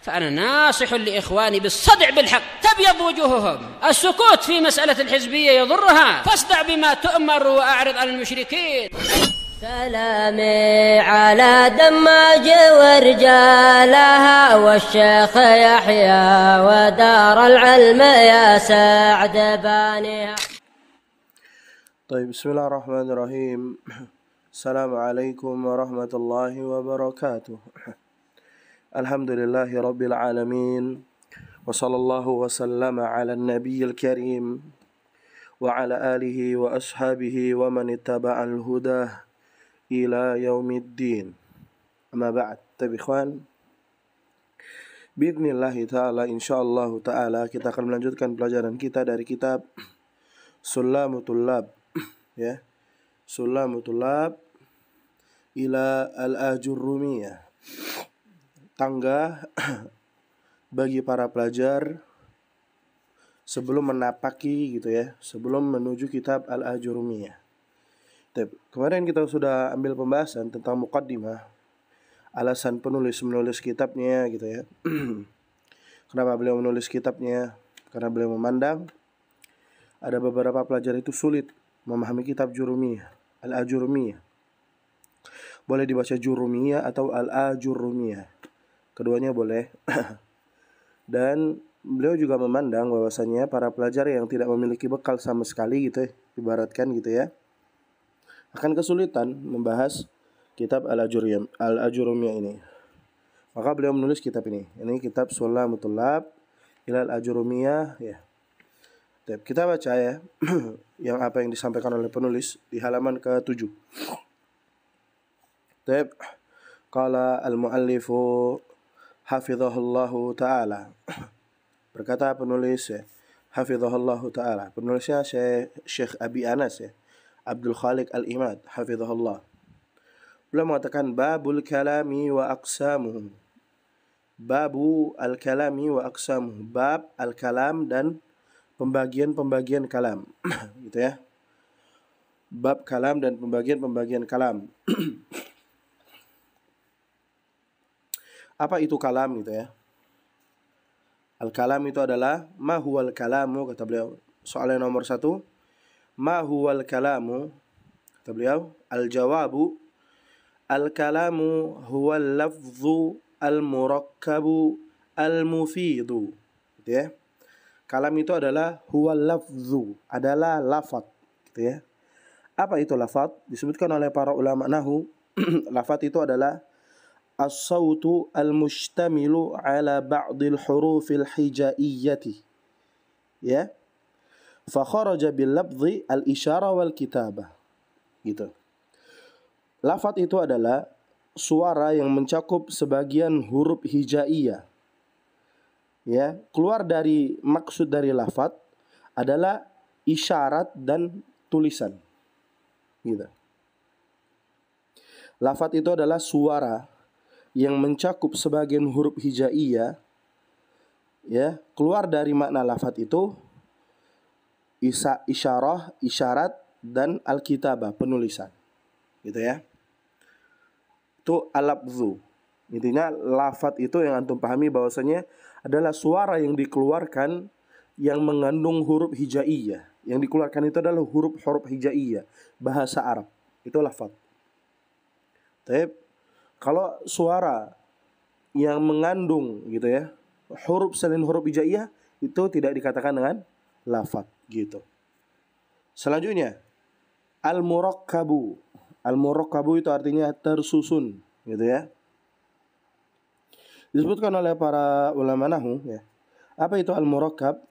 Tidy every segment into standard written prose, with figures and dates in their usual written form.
فأنا ناصح لإخواني بالصدع بالحق تبيض وجوههم. السكوت في مسألة الحزبية يضرها، فاصدع بما تؤمر وأعرض عن المشركين. سلامي على دماج ورجالها والشيخ يحيى ودار العلم يا سعد بانيها. طيب، بسم الله الرحمن الرحيم. السلام عليكم ورحمة الله وبركاته. الحمد لله رب العالمين، وصلى الله وسلم على النبي الكريم وعلى آله وأصحابه ومن اتبع الهدى ila yaumiddin. Amma ba'd. Tabi ikhwan, biidnillahi ta'ala, insyaallah ta'ala kita akan melanjutkan pelajaran kita dari kitab Sulamut Thullab, ya. Sulamut Thullab ila al-Ajurrumiyah. Tangga bagi para pelajar sebelum menapaki gitu ya, sebelum menuju kitab Al-Ajurrumiyah. Kemarin kita sudah ambil pembahasan tentang muqaddimah, alasan penulis menulis kitabnya gitu ya. Kenapa beliau menulis kitabnya? Karena beliau memandang ada beberapa pelajar itu sulit memahami kitab Jurumiyah, Al-Ajurrumiyah. Boleh dibaca Jurumiyah atau Al-Ajurrumiyah, keduanya boleh. Dan beliau juga memandang bahwasanya para pelajar yang tidak memiliki bekal sama sekali gitu ya, ibaratkan gitu ya, akan kesulitan membahas kitab Al-Ajurrumiyah ini. Maka beliau menulis kitab ini. Ini kitab Sulamut Thullab ila Al-Ajurrumiyah ya. Kita baca ya yang apa yang disampaikan oleh penulis di halaman ke-7. Qala al-muallifu hafizahullahu ta'ala. Berkata penulis ya, hafizahullahu ta'ala. Penulisnya Syekh Abi Anas ya, Abdul Khaliq Al-Imad, hafizahullah. Beliau mengatakan babul kalami wa aqsamuhu. Babu al-kalami wa aqsamuhu. Bab al-kalam dan pembagian-pembagian kalam. Gitu ya. Bab kalam dan pembagian-pembagian kalam. Apa itu kalam gitu ya? Al-kalam itu adalah ma huwal kalamu, kata beliau. Soalnya nomor 1, ma huwal kalamu, kata beliau, al-jawabu al-kalamu huwal lafzu al-murakkabu al-mufidu. Gitu ya. Kalam itu adalah huwal lafzu, adalah lafaz, gitu ya. Apa itu lafaz? Disebutkan oleh para ulama nahwu, lafaz itu adalah as-sautu al-mushtamilu ala ba'dil hurufil hijaiyyati. Ya. Fa kharaja bil lafzi al-isyara wal kitabah. Gitu. Lafaz itu adalah suara yang mencakup sebagian huruf hijaiyah. Ya, keluar dari maksud dari lafaz adalah isyarat dan tulisan. Gitu. Lafaz itu adalah suara yang mencakup sebagian huruf hijaiyah. Ya, keluar dari makna lafaz itu isyarah, isyarat, dan al-kitabah, penulisan. Gitu ya. Itu al-lafzu. Intinya lafaz itu yang antum pahami bahwasanya adalah suara yang dikeluarkan yang mengandung huruf hijaiyah. Yang dikeluarkan itu adalah huruf hijaiyah, bahasa Arab. Itu lafaz. Tapi kalau suara yang mengandung gitu ya, huruf selain huruf hijaiyah, itu tidak dikatakan dengan lafaz gitu. Selanjutnya al-murakkabu. Al-murakkabu itu artinya tersusun gitu ya. Disebutkan oleh para ulama nahwu ya. Apa itu al-murakkab?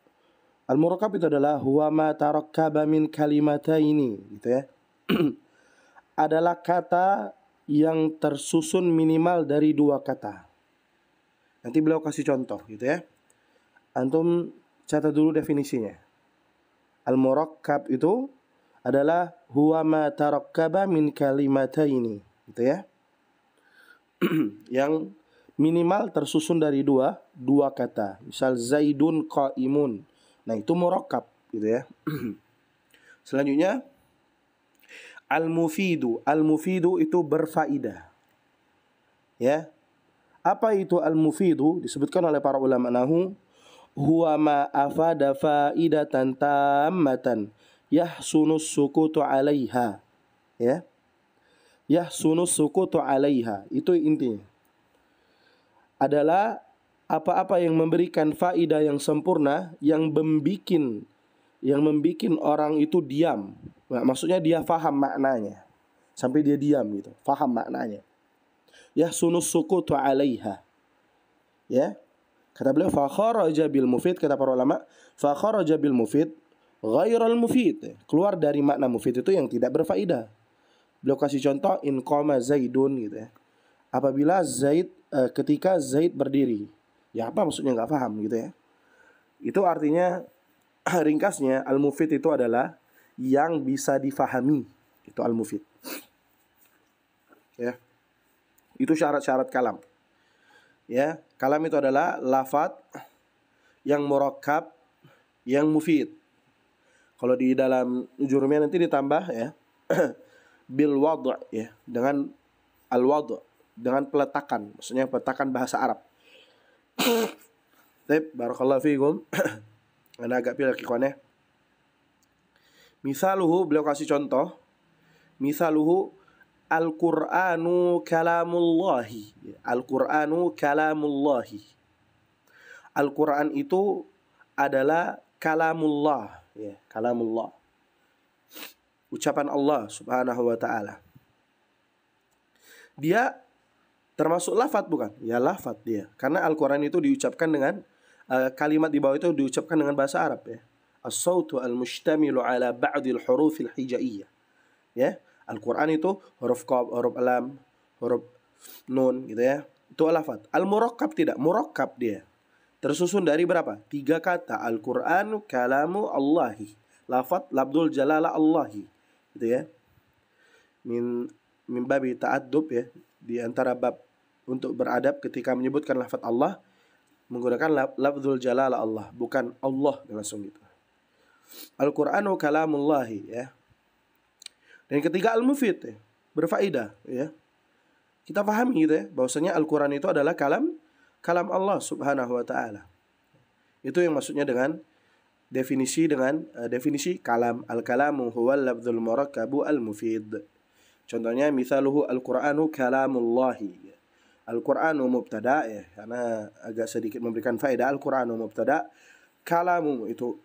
Al-murakkab itu adalah huwa ma tarakkaba min kalimataini gitu ya. Adalah kata yang tersusun minimal dari 2 kata. Nanti beliau kasih contoh gitu ya. Antum catat dulu definisinya. Al-murakkab itu adalah huwa ma tarakkaba min kalimataini, gitu ya. Yang minimal tersusun dari dua kata. Misal Zaidun qaimun. Nah, itu murakkab, gitu ya. Selanjutnya al-mufidu. Al-mufidu itu berfaedah. Ya. Apa itu al-mufidu? Disebutkan oleh para ulama nahu, huwa ma afada faidatan tammatan yahsunus sukutu 'alaiha. Ya. Yahsunus sukutu 'alaiha. Itu intinya. Adalah apa-apa yang memberikan faidah yang sempurna, yang membikin orang itu diam. Nah, maksudnya dia faham maknanya. Sampai dia diam gitu, faham maknanya. Yahsunus sukutu 'alaiha. Ya. Kata beliau fa kharaja bil mufid, kata para ulama, fa kharaja bil mufid ghairal mufid. Keluar dari makna mufid itu yang tidak berfaedah. Beliau kasih contoh in qama Zaidun gitu ya. Apabila ketika Zaid berdiri. Ya apa maksudnya, enggak paham gitu ya. Itu artinya ringkasnya al-mufid itu adalah yang bisa difahami. Itu al-mufid. Ya. Itu syarat-syarat kalam. Ya, kalam itu adalah lafadz yang murakkab, yang mufid. Kalau di dalam jurumnya nanti ditambah ya bil wad' ya, dengan al wad', dengan peletakan, maksudnya peletakan bahasa Arab. Baik, barakallahu fiikum. Ana agak pilih ikhwannya. Misaluhu, beliau kasih contoh. Misaluhu Al-Qur'anu kalamullahi. Al-Qur'anu kalamullahi. Al-Qur'an itu adalah kalamullah, ya, kalamullah. Ucapan Allah Subhanahu wa taala. Dia termasuk lafadz bukan? Ya lafadz dia. Karena Al-Qur'an itu diucapkan dengan kalimat di bawah itu diucapkan dengan bahasa Arab ya. As-sautu al-mushtamilu ala ba'dil hurufil hijaiyah. Ya. Al-Quran itu huruf qaf, huruf lam, huruf nun gitu ya. Itu lafadz. Al-murakkab tidak, murakkab dia. Tersusun dari berapa? 3 kata. Al-Qur'anu kalamu Allahi. Lafadz labdul jalala Allahi. Gitu ya. Min babi ta'addub ya. Di antara bab untuk beradab ketika menyebutkan lafadz Allah menggunakan labdul jalala Allah, bukan Allah langsung gitu. Al-Qur'anu kalamullahi ya. Dan ketiga al-mufid ya, berfaedah ya. Kita pahami gitu ya, bahwasanya Al-Qur'an itu adalah kalam Allah Subhanahu wa taala. Itu yang maksudnya dengan definisi kalam. Al-kalamu huwal lafdzul murakkabu al-mufid. Contohnya misaluhu al-Qur'anu kalamullahi. Al-Qur'anu mubtada ya, karena agak sedikit memberikan faedah. Al-Qur'anu mubtada, kalamu itu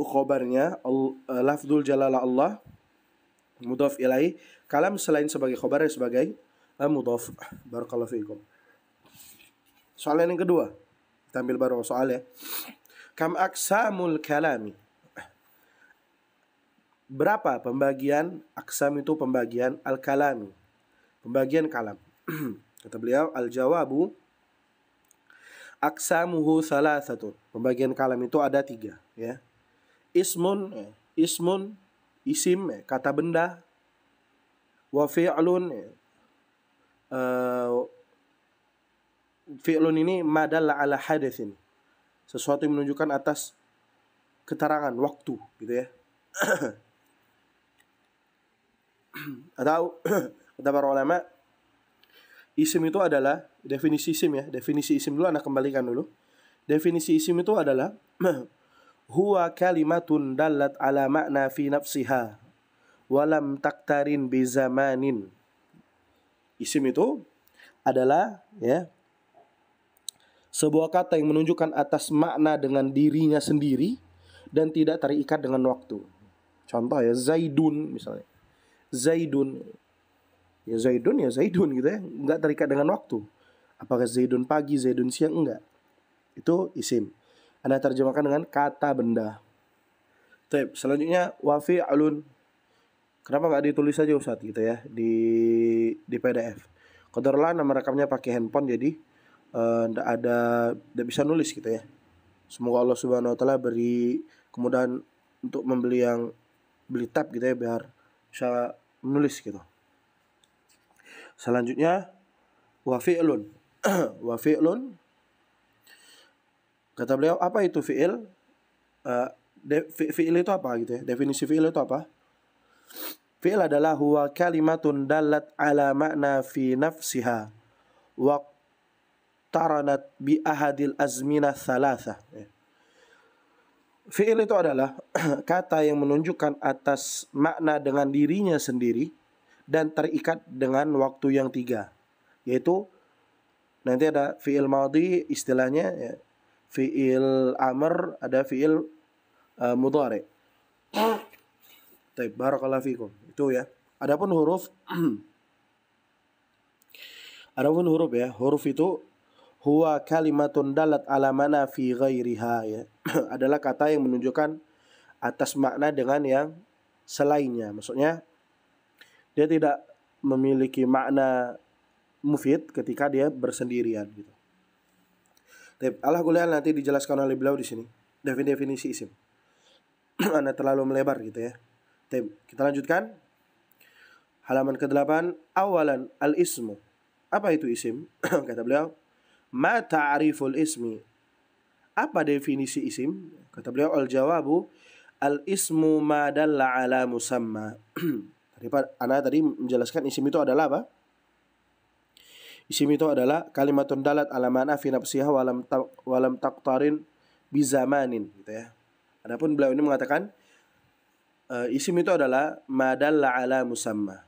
khabarnya, lafdzul jalala Allah mudhaf ilaih, kalam selain sebagai khabarnya sebagai mudhaf. Barakallahu fiikum. Soalan yang kedua, kita ambil baru soalnya. Kam aqsamul kalami. Berapa pembagian aksam itu? Pembagian al-kalami, pembagian kalam. Kata beliau, al-jawabu aqsamuhu salasatun. Pembagian kalam itu ada 3 ya. Ismun, isim, kata benda. Wa fi'lun, fi'lun ini madalla ala hadatsin, sesuatu yang menunjukkan atas keterangan waktu gitu ya. Atau kata para ulama, isim itu adalah definisi isim ya. Definisi isim dulu, Anda kembalikan dulu. Definisi isim itu adalah huwa kalimatun dallat ala makna fi nafsiha walam taktarin bi zamanin. Isim itu adalah ya sebuah kata yang menunjukkan atas makna dengan dirinya sendiri dan tidak terikat dengan waktu. Contoh ya, Zaidun misalnya. Zaidun. Ya Zaidun gitu ya, enggak terikat dengan waktu. Apakah Zaidun pagi, Zaidun siang, enggak. Itu isim. Anda terjemahkan dengan kata benda. Baik, selanjutnya wa fi'lun. Kenapa enggak ditulis saja Ustaz gitu ya di PDF. Qadarullah nama rekamnya pakai handphone jadi enggak bisa nulis gitu ya. Semoga Allah Subhanahu wa taala beri kemudahan untuk beli tab gitu ya biar bisa menulis gitu. Selanjutnya wa fi'lun. Wa fi'lun, kata beliau, apa itu fi'il? Fi'il itu apa gitu ya? Definisi fi'il itu apa? Fi'il adalah huwa kalimatun dallat ala makna fi nafsiha wa iqtaranat bi ahadil azminah thalatha. Fi'il itu adalah kata yang menunjukkan atas makna dengan dirinya sendiri dan terikat dengan waktu yang tiga. Yaitu nanti ada fi'il madhi istilahnya ya, fi'il amr, ada fi'il mudhari. Baik, barakallahu fikum. Itu ya. Adapun huruf ya, huruf itu huwa kalimatun dalat ala mana fi ghairiha ya. Adalah kata yang menunjukkan atas makna dengan yang selainnya. Maksudnya dia tidak memiliki makna mufid ketika dia bersendirian gitu. Allah kuliah nanti dijelaskan oleh beliau di sini definisi isim. Anda terlalu melebar gitu ya. Kita lanjutkan halaman ke-8. Awalan al-ismu. Apa itu isim? Kata beliau, ma ta'riful ismi. Apa definisi isim? Kata beliau, al-jawabu al-ismu ma dalla ala musamma. Ana tadi menjelaskan isim itu adalah apa? Isim itu adalah kalimatun dalat ala mana fi nafsiha walam taqtarin bi zamanin gitu ya. Adapun beliau ini mengatakan isim itu adalah ma dalla ala musamma.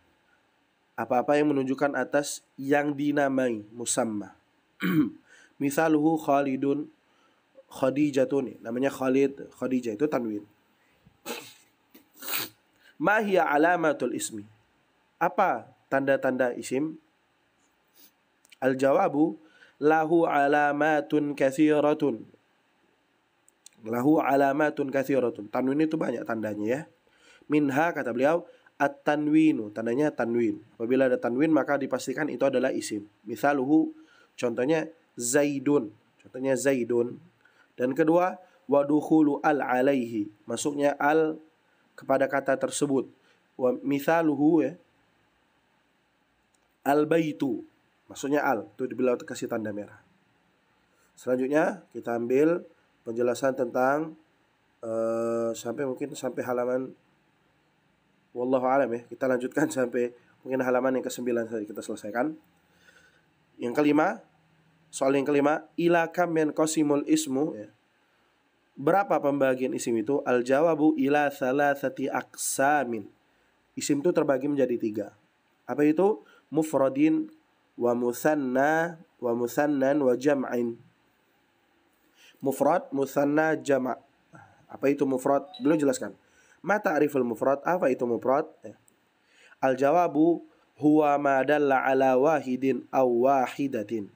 Apa-apa yang menunjukkan atas yang dinamai musamma. Misaluhu Khalidun Khadijatun. Namanya Khalid, Khadijah itu tanwin. Ma hiya alamatul ismi. Apa tanda-tanda isim? Al-jawabu lahu alamatun katsiratun. Lahu alamatun katsiratun. Tanwin itu banyak tandanya ya. Minha kata beliau at-tanwinu, tandanya tanwin. Apabila ada tanwin maka dipastikan itu adalah isim. Misaluhu, contohnya Zaidun. Contohnya Zaidun. Dan kedua, wadukhulu al alaihi. Masuknya al kepada kata tersebut. Wa mithaluhu ya. Al-baitu. Maksudnya al. Itu beliau kasih tanda merah. Selanjutnya kita ambil penjelasan tentang sampai halaman wallahu alam ya. Kita lanjutkan sampai mungkin halaman yang ke-9 saja kita selesaikan. Yang kelima, soal yang kelima, ila kam yanqasimul ismu ya. Berapa pembagian isim itu? Al-jawabu ila thalathati aqsamin. Isim itu terbagi menjadi 3. Apa itu? Mufradin wa mutsanna wa mutsannan wa jam'in. Mufrad, mutsanna, jama'. Apa itu mufrad? Belum jelaskan. Ma ta'riful mufrad? Apa itu mufrad? Al-jawabu huwa ma dalla ala wahidin aw wahidatin.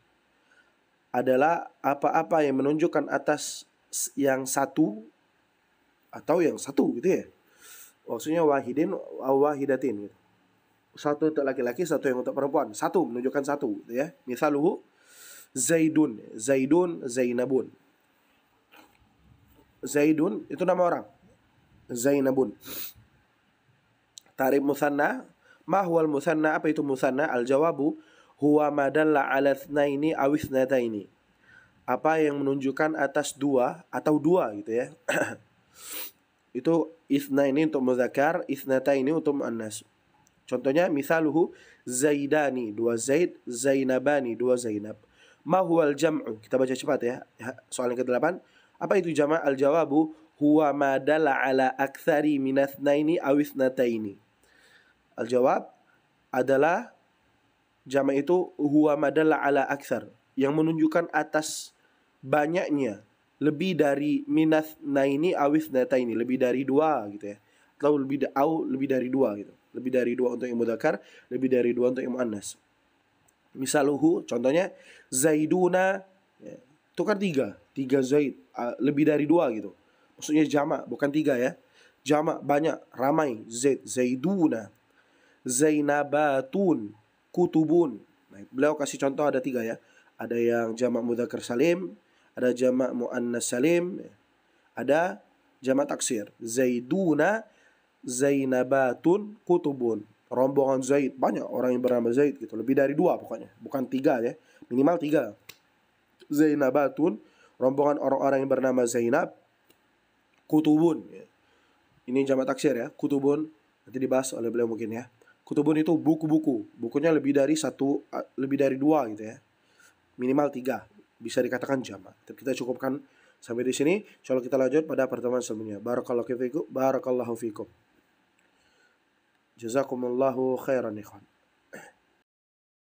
Adalah apa-apa yang menunjukkan atas yang satu atau yang satu gitu ya. Maksudnya wahidin aw wahidatin gitu. Satu untuk laki-laki, satu yang untuk perempuan. Satu menunjukkan satu gitu ya. Misaluhu Zaidun, Zaidun, Zainabun. Zaidun itu nama orang. Zainabun. Ta'rif mutsanna, ma huwal mutsanna? Apa itu mutsanna? Al-jawabu huwa ma dalla 'ala itsnaini aw itsnataini. Apa yang menunjukkan atas dua atau dua gitu ya. Itu itsnaini untuk muzakkar, itsnataini untuk muannas. Contohnya misaluhu Zaidani, 2 Zaid, Zainabani, 2 Zainab. Ma huwal jam'u? Kita baca cepat ya. Soal yang ke-8. Apa itu jama'? Al-jawabu huwa ma dalla 'ala aktsari min itsnaini aw itsnataini. Al-jawab adalah jama' itu huwa ma dalla 'ala aktsar, yang menunjukkan atas banyaknya, lebih dari minats naini awis nataini, lebih dari 2 gitu ya, atau lebih dari 2 gitu, lebih dari 2 untuk yang mudzakkar, lebih dari 2 untuk yang muannas. Misaluhu, contohnya Zaiduna ya, itu kan 3 Zaid, lebih dari 2 gitu, maksudnya jamak bukan 3 ya, jamak banyak, ramai. Zaid, Zaiduna, Zainabatun, Kutubun. Nah, beliau kasih contoh ada 3 ya. Ada yang jamak mudzakkar salim, ada jamak muannas salim, ada jamak taksir. Zaiduna, Zainabatun, Kutubun. Rombongan Zaid, banyak orang yang bernama Zaid gitu. Lebih dari 2 pokoknya, bukan 3 ya. Minimal 3. Zainabatun, rombongan orang-orang yang bernama Zainab. Kutubun ya. Ini jamak taksir ya. Kutubun nanti dibahas oleh beliau mungkin ya. Kutubun itu buku-buku. Bukunya lebih dari 1, lebih dari 2 gitu ya. Minimal 3. bisa dikatakan jamak. Tapi kita cukupkan sampai di sini. Insyaallah kita lanjut pada pertemuan selanjutnya. Barakallahu fikum. Jazakumullahu khairan ikhwan.